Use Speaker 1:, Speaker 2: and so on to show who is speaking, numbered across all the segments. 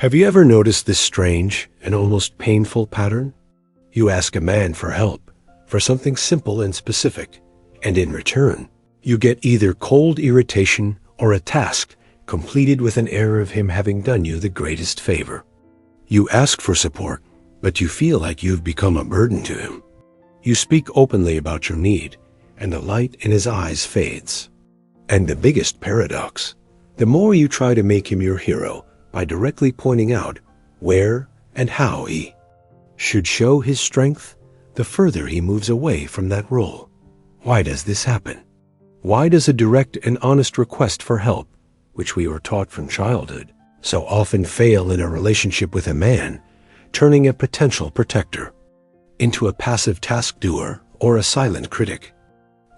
Speaker 1: Have you ever noticed this strange and almost painful pattern? You ask a man for help, for something simple and specific, and in return, you get either cold irritation or a task completed with an air of him having done you the greatest favor. You ask for support, but you feel like you've become a burden to him. You speak openly about your need, and the light in his eyes fades. And the biggest paradox, the more you try to make him your hero by directly pointing out where and how he should show his strength, the further he moves away from that role. Why does this happen? Why does a direct and honest request for help, which we were taught from childhood, so often fail in a relationship with a man, turning a potential protector into a passive task doer or a silent critic?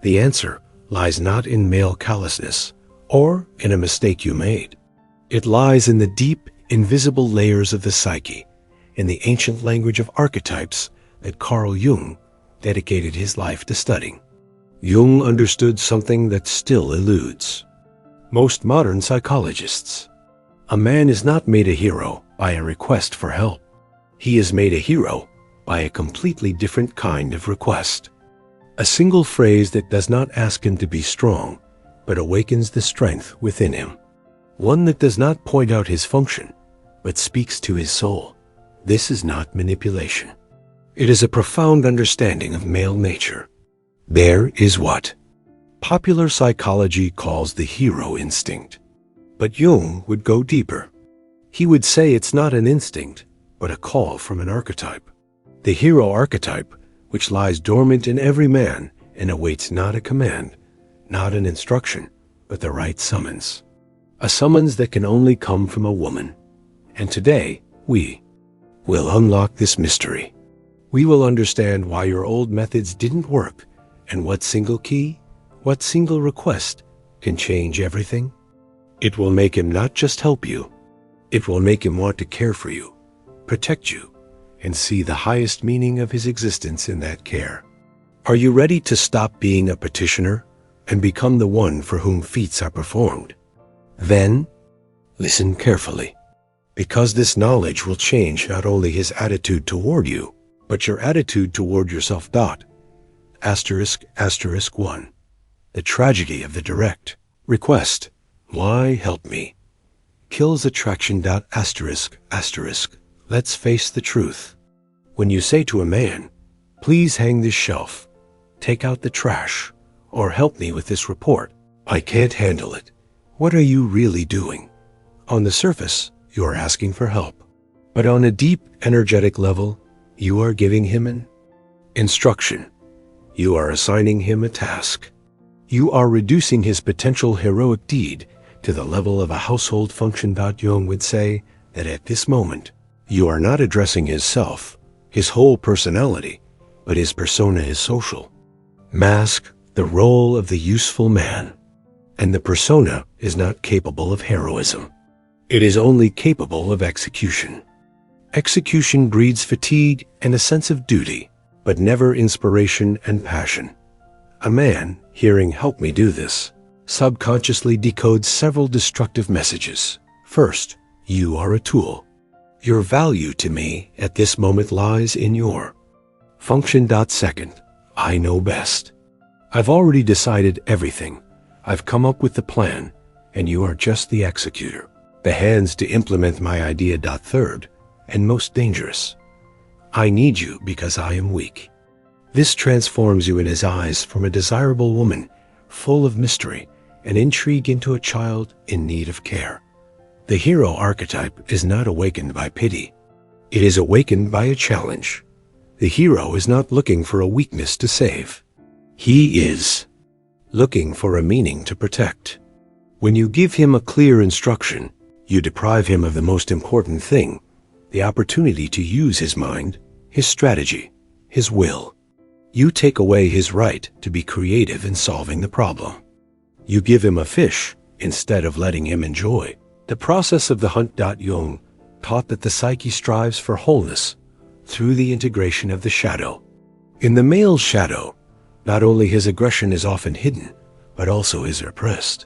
Speaker 1: The answer lies not in male callousness or in a mistake you made. It lies in the deep, invisible layers of the psyche, in the ancient language of archetypes that Carl Jung dedicated his life to studying. Jung understood something that still eludes most modern psychologists. A man is not made a hero by a request for help. He is made a hero by a completely different kind of request. A single phrase that does not ask him to be strong, but awakens the strength within him. One that does not point out his function, but speaks to his soul. This is not manipulation. It is a profound understanding of male nature. There is what popular psychology calls the hero instinct. But Jung would go deeper. He would say it's not an instinct, but a call from an archetype. The hero archetype, which lies dormant in every man and awaits not a command, not an instruction, but the right summons. A summons that can only come from a woman. And today, we will unlock this mystery. We will understand why your old methods didn't work and what single key, what single request can change everything. It will make him not just help you, it will make him want to care for you, protect you, and see the highest meaning of his existence in that care. Are you ready to stop being a petitioner and become the one for whom feats are performed? Then, listen carefully, because this knowledge will change not only his attitude toward you, but your attitude toward yourself. Asterisk 1. The tragedy of the direct request, why help me, kills attraction. Asterisk. Let's face the truth. When you say to a man, please hang this shelf, take out the trash, or help me with this report, I can't handle it. What are you really doing? On the surface, you are asking for help. But on a deep, energetic level, you are giving him an instruction. You are assigning him a task. You are reducing his potential heroic deed to the level of a household function. Jung would say that at this moment, you are not addressing his self, his whole personality, but his persona is social. Mask the role of the useful man. And the persona is not capable of heroism. It is only capable of execution. Execution breeds fatigue and a sense of duty, but never inspiration and passion. A man, hearing "help me do this," subconsciously decodes several destructive messages. First, you are a tool. Your value to me at this moment lies in your function. Second, I know best. I've already decided everything. I've come up with the plan, and you are just the executor, the hands to implement my idea. Third, and most dangerous, I need you because I am weak. This transforms you in his eyes from a desirable woman, full of mystery and intrigue, into a child in need of care. The hero archetype is not awakened by pity. It is awakened by a challenge. The hero is not looking for a weakness to save. He is looking for a meaning to protect. When you give him a clear instruction, you deprive him of the most important thing, the opportunity to use his mind, his strategy, his will. You take away his right to be creative in solving the problem. You give him a fish instead of letting him enjoy the process of the hunt. Jung taught that the psyche strives for wholeness through the integration of the shadow. In the male's shadow, not only his aggression is often hidden, but also his repressed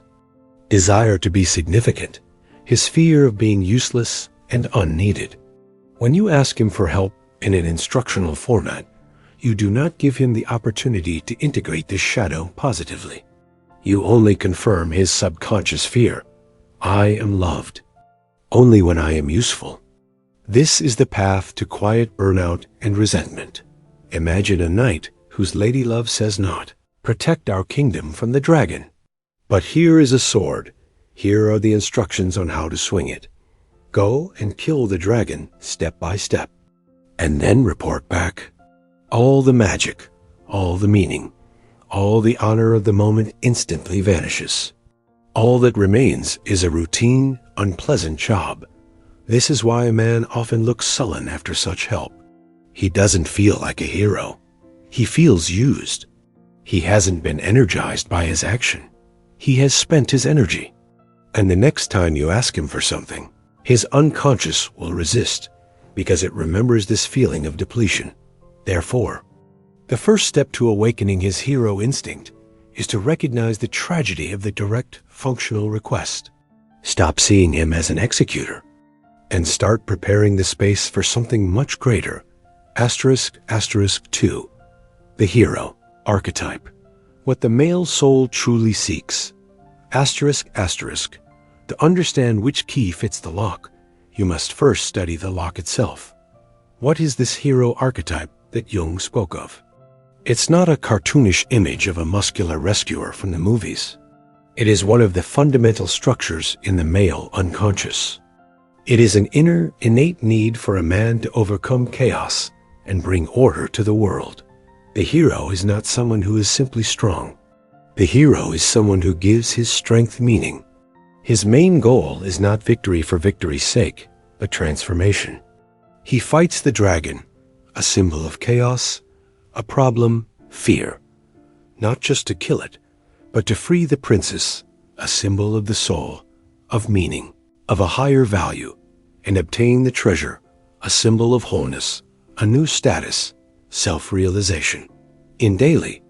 Speaker 1: desire to be significant, his fear of being useless and unneeded. When you ask him for help in an instructional format, you do not give him the opportunity to integrate this shadow positively. You only confirm his subconscious fear. I am loved only when I am useful. This is the path to quiet burnout and resentment. Imagine a knight whose ladylove says not, "Protect our kingdom from the dragon." But here is a sword. Here are the instructions on how to swing it. Go and kill the dragon step by step, and then report back. All the magic, all the meaning, all the honor of the moment instantly vanishes. All that remains is a routine, unpleasant job. This is why a man often looks sullen after such help. He doesn't feel like a hero. He feels used. He hasn't been energized by his action. He has spent his energy. And the next time you ask him for something, his unconscious will resist because it remembers this feeling of depletion. Therefore, the first step to awakening his hero instinct is to recognize the tragedy of the direct, functional request. Stop seeing him as an executor and start preparing the space for something much greater. **2. The hero, archetype. What the male soul truly seeks. To understand which key fits the lock, you must first study the lock itself. What is this hero archetype that Jung spoke of? It's not a cartoonish image of a muscular rescuer from the movies. It is one of the fundamental structures in the male unconscious. It is an inner, innate need for a man to overcome chaos and bring order to the world. The hero is not someone who is simply strong. The hero is someone who gives his strength meaning. His main goal is not victory for victory's sake, but transformation. He fights the dragon, a symbol of chaos, a problem, fear, not just to kill it, but to free the princess, a symbol of the soul, of meaning, of a higher value, and obtain the treasure, a symbol of wholeness, a new status, self-realization. In daily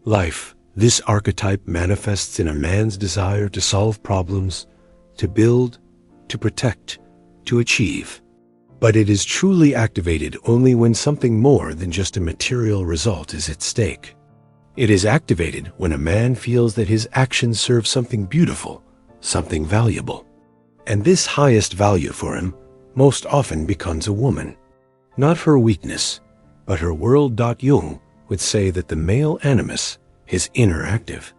Speaker 1: life, this archetype manifests in a man's desire to solve problems, to build, to protect, to achieve. But it is truly activated only when something more than just a material result is at stake. It is activated when a man feels that his actions serve something beautiful, something valuable. And this highest value for him most often becomes a woman. Not her weakness, but her world. Jung would say that the male animus, his inner active,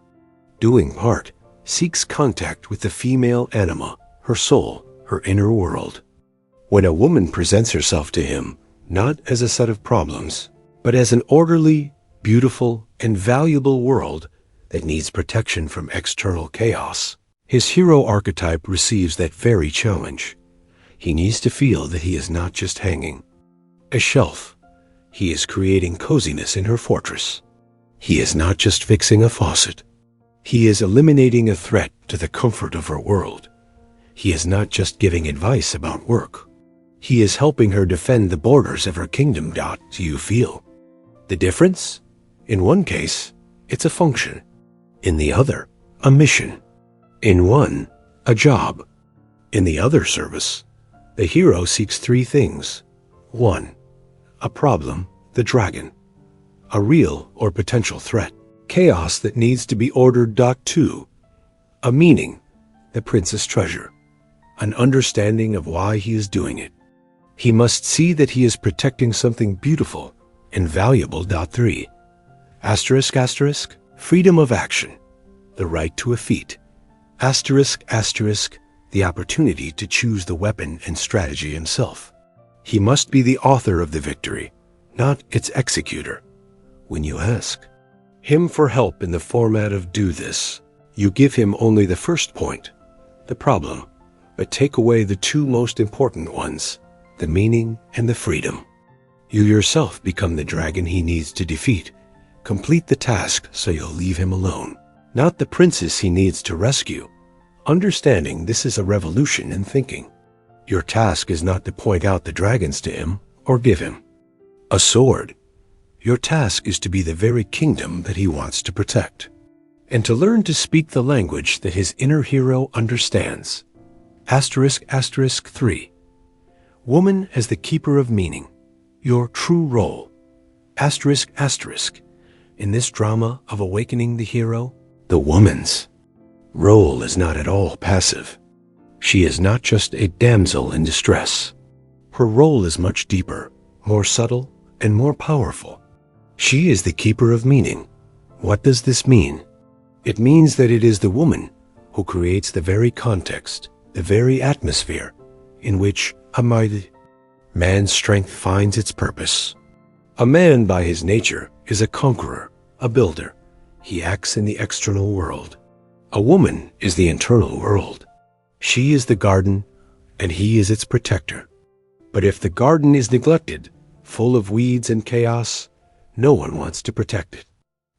Speaker 1: doing part, seeks contact with the female anima, her soul, her inner world. When a woman presents herself to him, not as a set of problems, but as an orderly, beautiful, and valuable world that needs protection from external chaos, his hero archetype receives that very challenge. He needs to feel that he is not just hanging a shelf. He is creating coziness in her fortress. He is not just fixing a faucet. He is eliminating a threat to the comfort of her world. He is not just giving advice about work. He is helping her defend the borders of her kingdom. Do you feel the difference? In one case, it's a function. In the other, a mission. In one, a job. In the other service, the hero seeks three things. 1. A problem, the dragon. A real or potential threat. Chaos that needs to be ordered. 2. A meaning, the prince's treasure. An understanding of why he is doing it. He must see that he is protecting something beautiful and valuable. 3. Freedom of action, the right to a feat. The opportunity to choose the weapon and strategy himself. He must be the author of the victory, not its executor. When you ask him for help in the format of "do this," you give him only the first point, the problem, but take away the two most important ones, the meaning and the freedom. You yourself become the dragon he needs to defeat. Complete the task so you'll leave him alone, not the princess he needs to rescue. Understanding this is a revolution in thinking. Your task is not to point out the dragons to him or give him a sword. Your task is to be the very kingdom that he wants to protect, and to learn to speak the language that his inner hero understands. **3. Woman as the keeper of meaning, your true role. Asterisk, asterisk. In this drama of awakening the hero, the woman's role is not at all passive. She is not just a damsel in distress. Her role is much deeper, more subtle, and more powerful. She is the keeper of meaning. What does this mean? It means that it is the woman who creates the very context, the very atmosphere in which a mighty man's strength finds its purpose. A man by his nature is a conqueror, a builder. He acts in the external world. A woman is the internal world. She is the garden, and he is its protector. But if the garden is neglected, full of weeds and chaos, no one wants to protect it.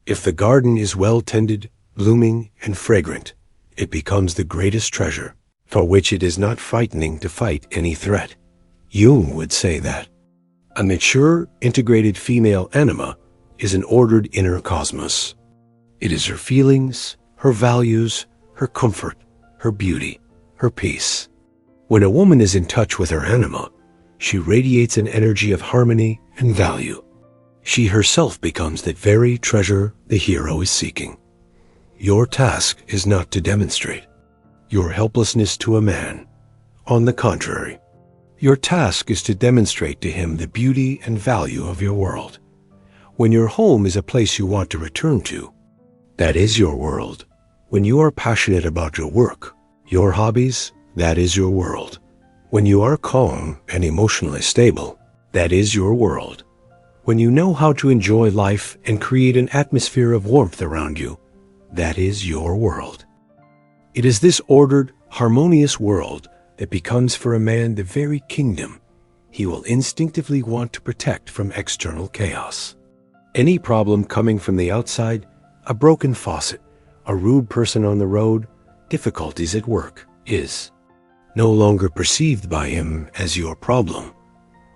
Speaker 1: If the garden is well tended, blooming, and fragrant, it becomes the greatest treasure, for which it is not frightening to fight any threat. Jung would say that. A mature, integrated female anima is an ordered inner cosmos. It is her feelings, her values, her comfort, her beauty, her peace. When a woman is in touch with her anima, she radiates an energy of harmony and value. She herself becomes that very treasure the hero is seeking. Your task is not to demonstrate your helplessness to a man. On the contrary, your task is to demonstrate to him the beauty and value of your world. When your home is a place you want to return to, that is your world. When you are passionate about your work, your hobbies, that is your world. When you are calm and emotionally stable, that is your world. When you know how to enjoy life and create an atmosphere of warmth around you, that is your world. It is this ordered, harmonious world that becomes for a man the very kingdom he will instinctively want to protect from external chaos. Any problem coming from the outside, a broken faucet, a rude person on the road, difficulties at work, is no longer perceived by him as your problem,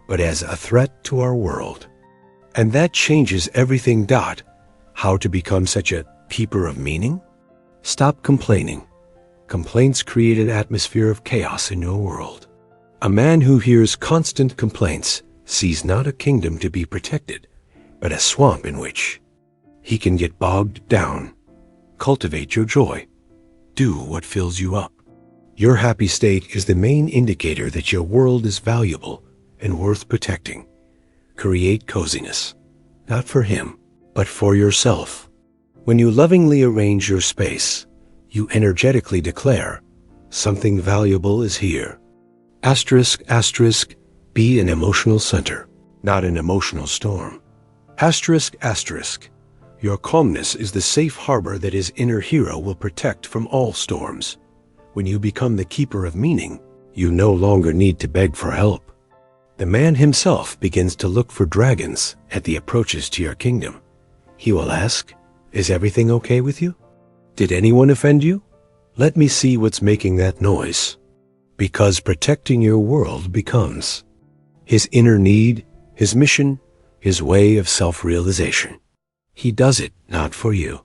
Speaker 1: but as a threat to our world. And that changes everything. How to become such a keeper of meaning? Stop complaining. Complaints create an atmosphere of chaos in your world. A man who hears constant complaints sees not a kingdom to be protected, but a swamp in which he can get bogged down. Cultivate your joy. Do what fills you up. Your happy state is the main indicator that your world is valuable and worth protecting. Create coziness, not for him, but for yourself. When you lovingly arrange your space, you energetically declare, something valuable is here. Asterisk, asterisk, be an emotional center, not an emotional storm. Asterisk, asterisk, your calmness is the safe harbor that his inner hero will protect from all storms. When you become the keeper of meaning, you no longer need to beg for help. The man himself begins to look for dragons at the approaches to your kingdom. He will ask, is everything okay with you? Did anyone offend you? Let me see what's making that noise. Because protecting your world becomes his inner need, his mission, his way of self-realization. He does it not for you.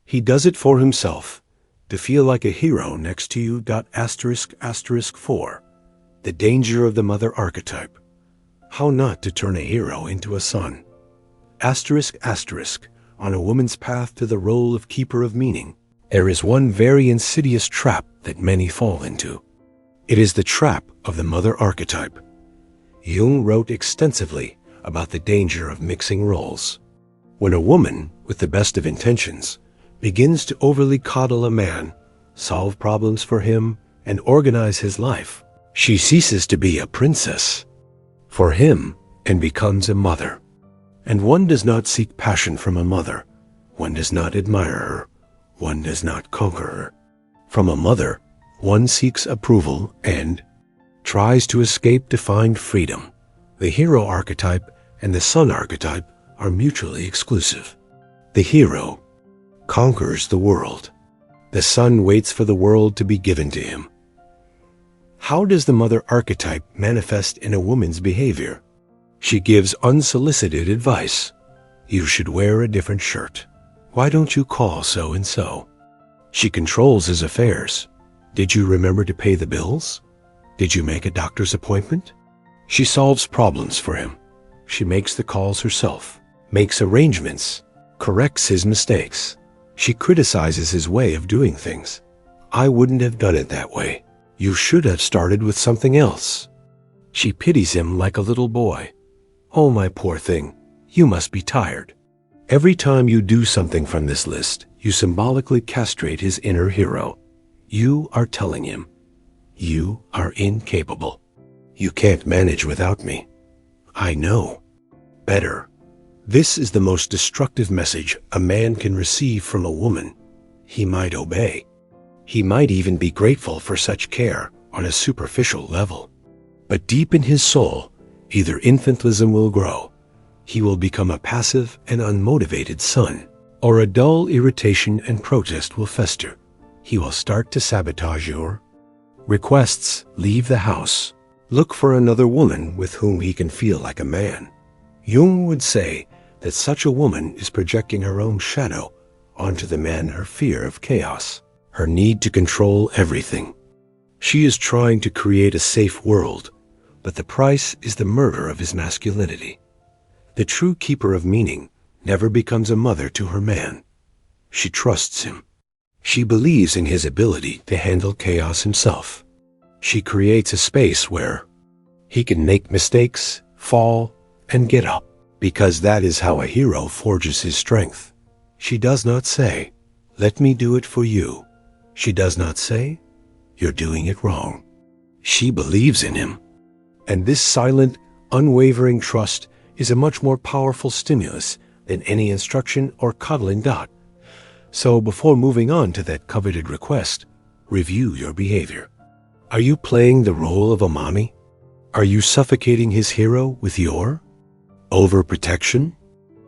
Speaker 1: He does it for himself, to feel like a hero next to you. Asterisk, asterisk 4. The danger of the mother archetype. How not to turn a hero into a son. Asterisk, asterisk, on a woman's path to the role of keeper of meaning, there is one very insidious trap that many fall into. It is the trap of the mother archetype. Jung wrote extensively about the danger of mixing roles. When a woman, with the best of intentions, begins to overly coddle a man, solve problems for him, and organize his life, she ceases to be a princess for him and becomes a mother. And one does not seek passion from a mother. One does not admire her. One does not conquer her. From a mother, one seeks approval and tries to escape to find freedom. The hero archetype and the son archetype are mutually exclusive. The hero conquers the world. The son waits for the world to be given to him. How does the mother archetype manifest in a woman's behavior? She gives unsolicited advice. You should wear a different shirt. Why don't you call so and so? She controls his affairs. Did you remember to pay the bills? Did you make a doctor's appointment? She solves problems for him. She makes the calls herself, makes arrangements, corrects his mistakes. She criticizes his way of doing things. I wouldn't have done it that way. You should have started with something else. She pities him like a little boy. Oh, my poor thing, you must be tired. Every time you do something from this list, you symbolically castrate his inner hero. You are telling him, you are incapable. You can't manage without me. I know. Better. This is the most destructive message a man can receive from a woman. He might obey. He might even be grateful for such care on a superficial level. But deep in his soul, either infantilism will grow, he will become a passive and unmotivated son, or a dull irritation and protest will fester. He will start to sabotage your requests. Leave the house. Look for another woman with whom he can feel like a man. Jung would say that such a woman is projecting her own shadow onto the man, her fear of chaos, her need to control everything. She is trying to create a safe world, but the price is the murder of his masculinity. The true keeper of meaning never becomes a mother to her man. She trusts him. She believes in his ability to handle chaos himself. She creates a space where he can make mistakes, fall, and get up, because that is how a hero forges his strength. She does not say, "Let me do it for you." She does not say, "You're doing it wrong." She believes in him. And this silent, unwavering trust is a much more powerful stimulus than any instruction or coddling dot. So before moving on to that coveted request, review your behavior. Are you playing the role of a mommy? Are you suffocating his hero with your overprotection?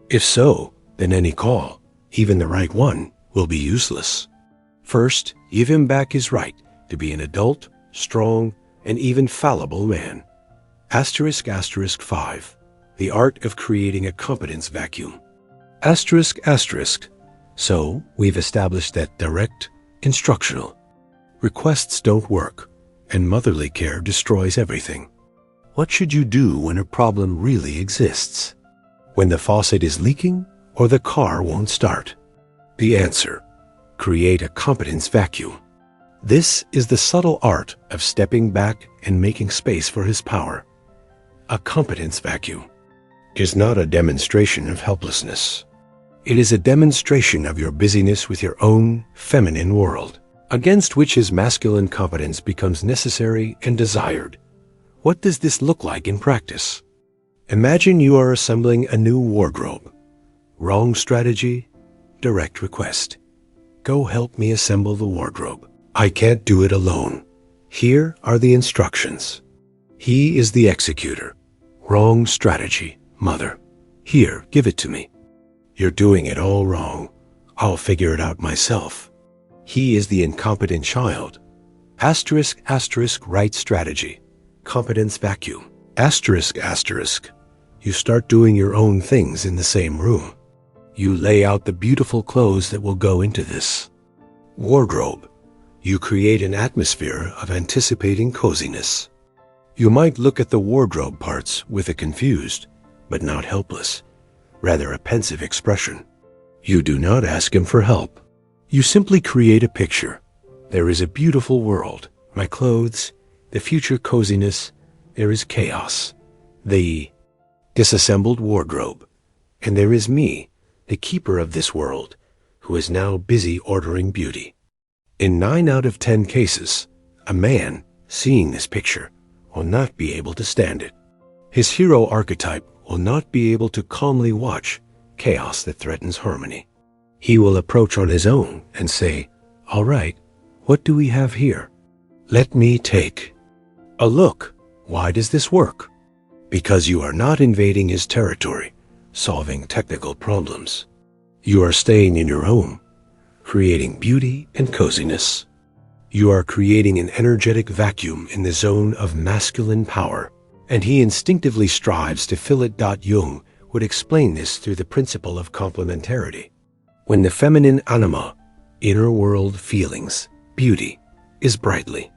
Speaker 1: If so, then any call, even the right one, will be useless. First, give him back his right to be an adult, strong, and even fallible man. Asterisk asterisk 5. The art of creating a competence vacuum. Asterisk asterisk. So, we've established that direct, instructional requests don't work, and motherly care destroys everything. What should you do when a problem really exists? When the faucet is leaking or the car won't start? The answer: create a competence vacuum. This is the subtle art of stepping back and making space for his power. A competence vacuum is not a demonstration of helplessness. It is a demonstration of your busyness with your own feminine world, against which his masculine competence becomes necessary and desired. What does this look like in practice? Imagine you are assembling a new wardrobe. Wrong strategy, direct request. Go help me assemble the wardrobe. I can't do it alone. Here are the instructions. He is the executor. Wrong strategy, mother. Here, give it to me. You're doing it all wrong. I'll figure it out myself. He is the incompetent child. Asterisk asterisk right strategy. Competence vacuum. Asterisk asterisk. You start doing your own things in the same room. You lay out the beautiful clothes that will go into this wardrobe. You create an atmosphere of anticipating coziness. You might look at the wardrobe parts with a confused, but not helpless, rather a pensive expression. You do not ask him for help. You simply create a picture. There is a beautiful world, my clothes, the future coziness, there is chaos, the disassembled wardrobe, and there is me, the keeper of this world, who is now busy ordering beauty. In 9 out of 10 cases, a man, seeing this picture, will not be able to stand it. His hero archetype will not be able to calmly watch chaos that threatens harmony. He will approach on his own and say, "All right, what do we have here? Let me take a look. Why does this work?" Because you are not invading his territory, solving technical problems. You are staying in your home, creating beauty and coziness. You are creating an energetic vacuum in the zone of masculine power, and he instinctively strives to fill it. Jung would explain this through the principle of complementarity. When the feminine anima, inner world feelings, beauty, is brightly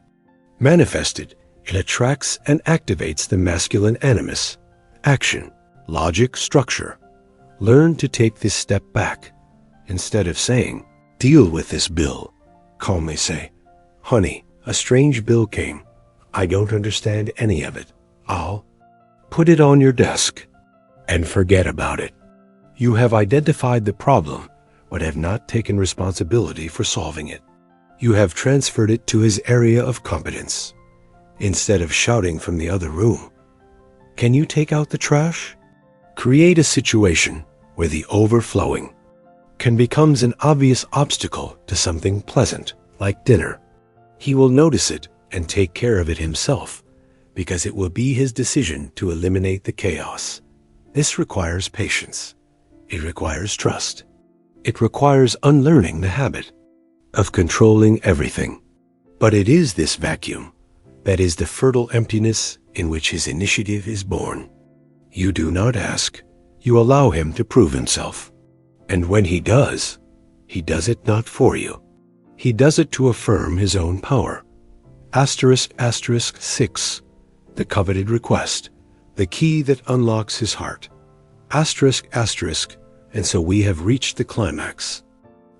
Speaker 1: manifested, It attracts and activates the masculine animus, action, logic, structure. Learn to take this step back. Instead of saying, "Deal with this bill," calmly say, "Honey, a strange bill came. I don't understand any of it. I'll put it on your desk," and forget about it. You have identified the problem, but have not taken responsibility for solving it. You have transferred it to his area of competence. Instead of shouting from the other room, "Can you take out the trash?" Create a situation where the overflowing can becomes an obvious obstacle to something pleasant, like dinner. He will notice it and take care of it himself, because it will be his decision to eliminate the chaos. This requires patience. It requires trust. It requires unlearning the habit of controlling everything. But it is this vacuum that is the fertile emptiness in which his initiative is born. You do not ask, you allow him to prove himself. And when he does it not for you. He does it to affirm his own power. Asterisk, asterisk, 6. The coveted request, the key that unlocks his heart. Asterisk, asterisk, and so we have reached the climax.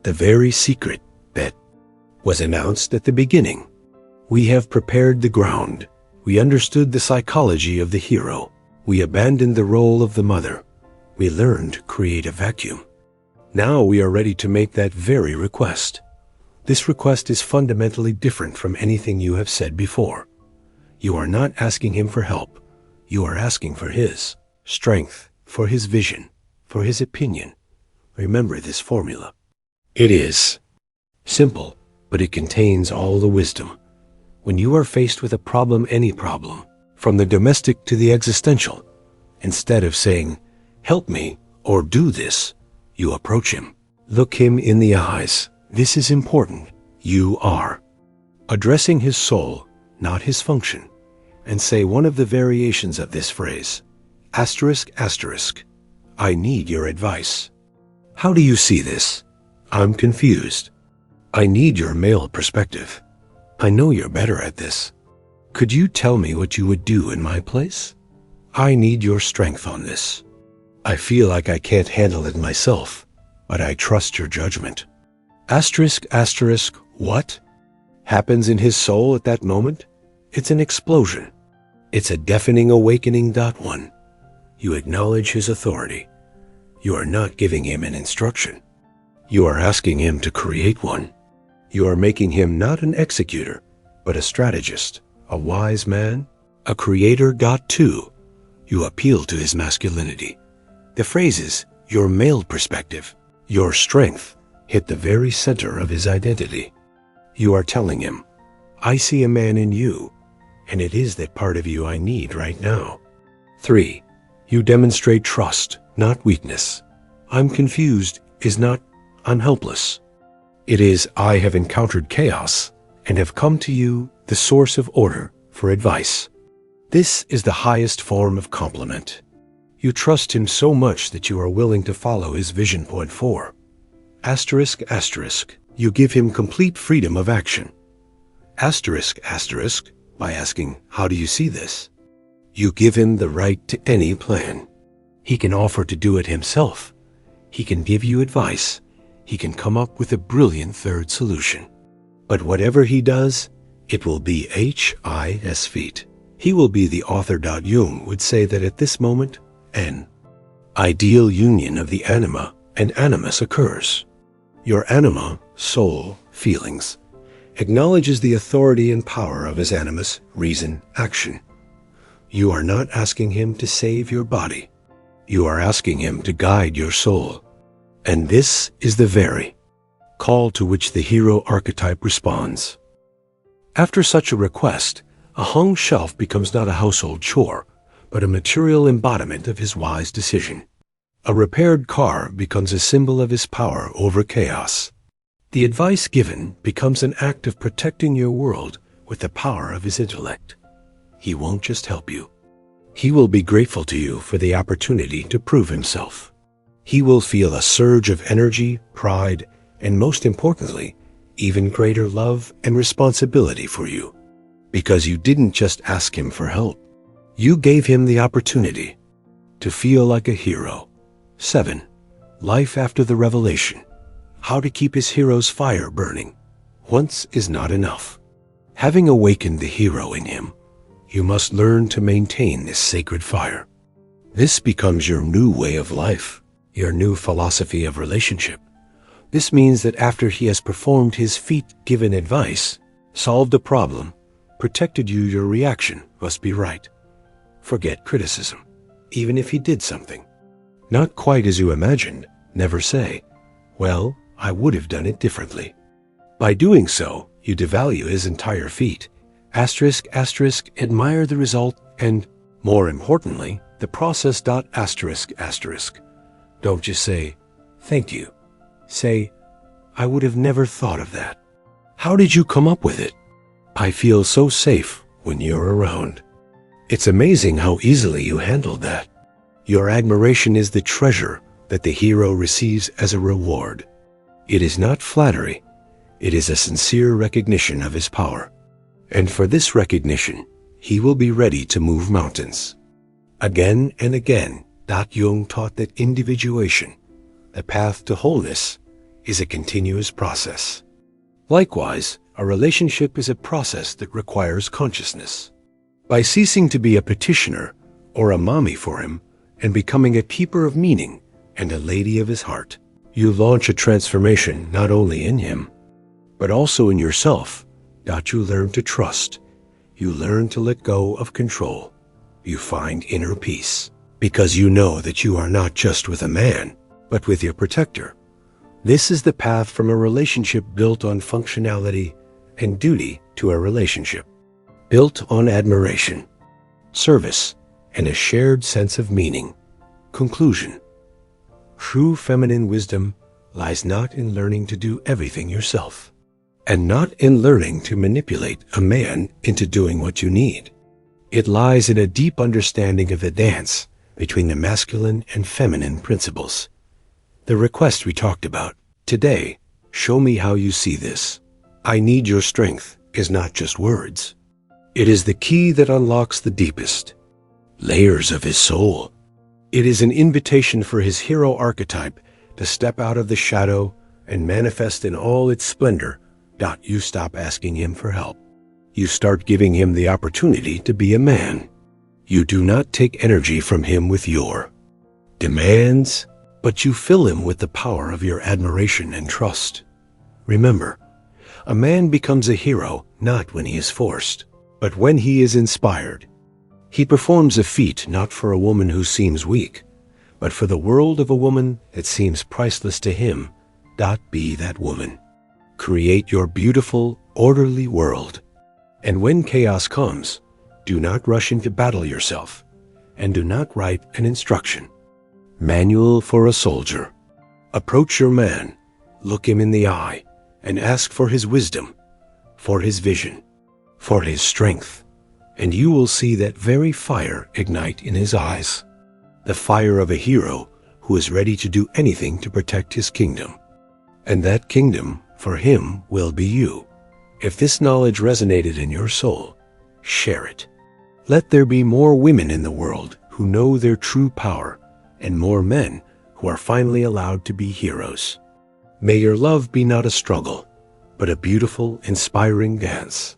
Speaker 1: The very secret that was announced at the beginning. We have prepared the ground. We understood the psychology of the hero. We abandoned the role of the mother. We learned to create a vacuum. Now we are ready to make that very request. This request is fundamentally different from anything you have said before. You are not asking him for help. You are asking for his strength, for his vision, for his opinion. Remember this formula. It is simple, but it contains all the wisdom. When you are faced with a problem, any problem, from the domestic to the existential, instead of saying, "Help me," or "Do this," you approach him. Look him in the eyes. This is important. You are addressing his soul, not his function, and say one of the variations of this phrase. Asterisk, asterisk. I need your advice. How do you see this? I'm confused. I need your male perspective. I know you're better at this. Could you tell me what you would do in my place? I need your strength on this. I feel like I can't handle it myself, but I trust your judgment. Asterisk, asterisk, what happens in his soul at that moment? It's an explosion. It's a deafening awakening. 1. You acknowledge his authority. You are not giving him an instruction. You are asking him to create one. You are making him not an executor, but a strategist, a wise man, a creator. 2. You appeal to his masculinity. The phrases, your male perspective, your strength, hit the very center of his identity. You are telling him, I see a man in you, and it is that part of you I need right now. 3. You demonstrate trust, not weakness. I'm confused is not I'm helpless. It is I have encountered chaos and have come to you, the source of order, for advice. This is the highest form of compliment. You trust him so much that you are willing to follow his vision. 4. Asterisk, asterisk. You give him complete freedom of action. Asterisk, asterisk. By asking, how do you see this? You give him the right to any plan. He can offer to do it himself. He can give you advice. He can come up with a brilliant third solution. But whatever he does, it will be his feet. He will be the author. Jung would say that at this moment, an ideal union of the anima and animus occurs. Your anima, soul, feelings, acknowledges the authority and power of his animus, reason, action. You are not asking him to save your body. You are asking him to guide your soul. And this is the very call to which the hero archetype responds. After such a request, a hung shelf becomes not a household chore, but a material embodiment of his wise decision. A repaired car becomes a symbol of his power over chaos. The advice given becomes an act of protecting your world with the power of his intellect. He won't just help you. He will be grateful to you for the opportunity to prove himself. He will feel a surge of energy, pride, and most importantly, even greater love and responsibility for you. because you didn't just ask him for help. You gave him the opportunity to feel like a hero. 7. Life after the revelation. How to keep his hero's fire burning. Once is not enough. Having awakened the hero in him, you must learn to maintain this sacred fire. This becomes your new way of life, your new philosophy of relationship. This means that after he has performed his feat, given advice, solved a problem, protected you, your reaction must be right. Forget criticism, even if he did something not quite as you imagined. Never say, "Well, I would have done it differently." By doing so, you devalue his entire feat. Admire the result and, more importantly, the process. Don't just say, "Thank you." Say, "I would have never thought of that. How did you come up with it? I feel so safe when you're around." It's amazing how easily you handled that. Your admiration is the treasure that the hero receives as a reward. It is not flattery. It is a sincere recognition of his power. And for this recognition, he will be ready to move mountains. Again and again, Jung taught that individuation, the path to wholeness, is a continuous process. Likewise, a relationship is a process that requires consciousness. By ceasing to be a petitioner or a mommy for him and becoming a keeper of meaning and a lady of his heart, you launch a transformation not only in him, but also in yourself. You learn to trust. You learn to let go of control. You find inner peace because you know that you are not just with a man, but with your protector. This is the path from a relationship built on functionality and duty to a relationship built on admiration, service, and a shared sense of meaning. Conclusion. True feminine wisdom lies not in learning to do everything yourself, and not in learning to manipulate a man into doing what you need. It lies in a deep understanding of the dance between the masculine and feminine principles. The request we talked about today, "Show me how you see this. I need your strength," is not just words. It is the key that unlocks the deepest layers of his soul. It is an invitation for his hero archetype to step out of the shadow and manifest in all its splendor. You stop asking him for help. You start giving him the opportunity to be a man. You do not take energy from him with your demands, but you fill him with the power of your admiration and trust. Remember, a man becomes a hero not when he is forced, but when he is inspired. He performs a feat not for a woman who seems weak, but for the world of a woman that seems priceless to him. Be that woman. Create your beautiful, orderly world. And when chaos comes, do not rush into battle yourself, and do not write an instruction manual for a soldier. Approach your man, look him in the eye, and ask for his wisdom, for his vision, for his strength, and you will see that very fire ignite in his eyes, the fire of a hero who is ready to do anything to protect his kingdom. And that kingdom, for him, will be you. If this knowledge resonated in your soul, share it. Let there be more women in the world who know their true power, and more men who are finally allowed to be heroes. May your love be not a struggle, but a beautiful, inspiring dance.